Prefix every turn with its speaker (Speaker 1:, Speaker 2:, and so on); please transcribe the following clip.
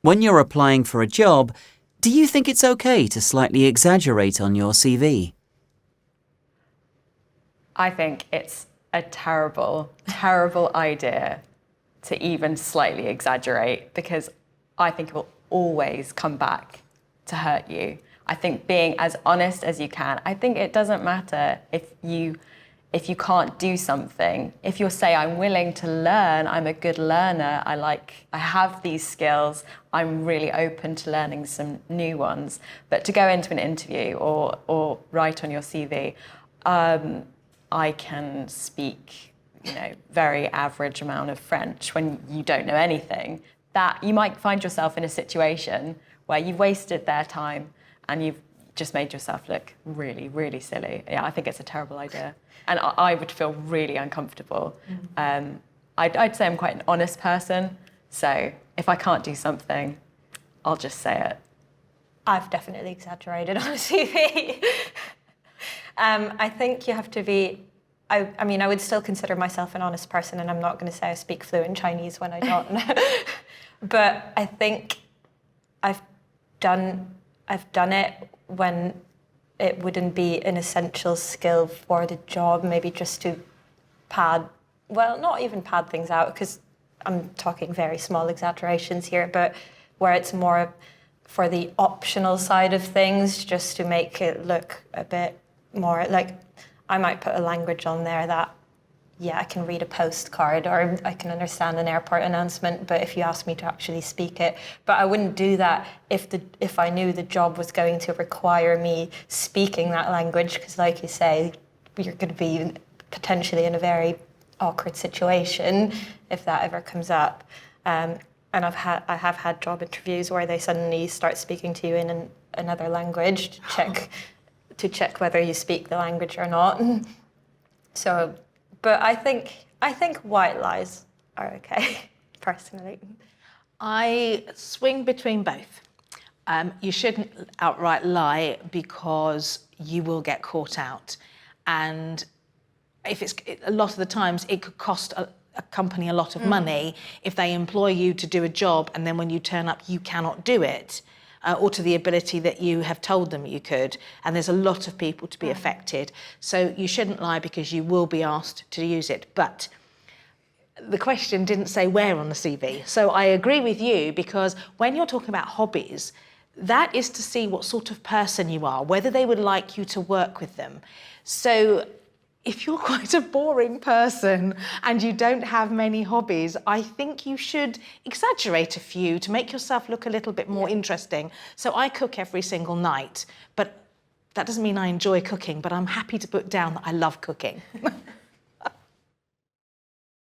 Speaker 1: When you're applying for a job, do you think it's okay to slightly exaggerate on your CV?
Speaker 2: I think it's a terrible, terrible idea to even slightly exaggerate, because I think it will always come back to hurt you. I think being as honest as you can, I think it doesn't matter if you can't do something. If you say, I'm willing to learn, I'm a good learner, I have these skills, I'm really open to learning some new ones. But to go into an interview or write on your CV, I can speak, very average amount of French when you don't know anything, that you might find yourself in a situation where you've wasted their time and you've just made yourself look really, really silly. Yeah, I think it's a terrible idea. And I would feel really uncomfortable. I'd say I'm quite an honest person. So if I can't do something, I'll just say it.
Speaker 3: I've definitely exaggerated on a CV. I think you have to be, I mean, I would still consider myself an honest person, and I'm not going to say I speak fluent Chinese when I don't. But I think I've done it when it wouldn't be an essential skill for the job, maybe just to not even pad things out, because I'm talking very small exaggerations here, but where it's more for the optional side of things, just to make it look a bit more like, I might put a language on there that, yeah, I can read a postcard or I can understand an airport announcement, but if you ask me to actually speak it, but I wouldn't do that if I knew the job was going to require me speaking that language, because like you say, you're going to be potentially in a very awkward situation if that ever comes up. And I have had job interviews where they suddenly start speaking to you in another language to check whether you speak the language or not. So. But I think white lies are okay, personally.
Speaker 4: I swing between both. You shouldn't outright lie, because you will get caught out. And if a lot of the times it could cost a company a lot of money if they employ you to do a job and then when you turn up you cannot do it. Or to the ability that you have told them you could, and there's a lot of people to be affected. So you shouldn't lie, because you will be asked to use it. But the question didn't say where on the CV. So I agree with you, because when you're talking about hobbies, that is to see what sort of person you are, whether they would like you to work with them. So if you're quite a boring person and you don't have many hobbies, I think you should exaggerate a few to make yourself look a little bit more interesting. So I cook every single night, but that doesn't mean I enjoy cooking, but I'm happy to put down that I love cooking.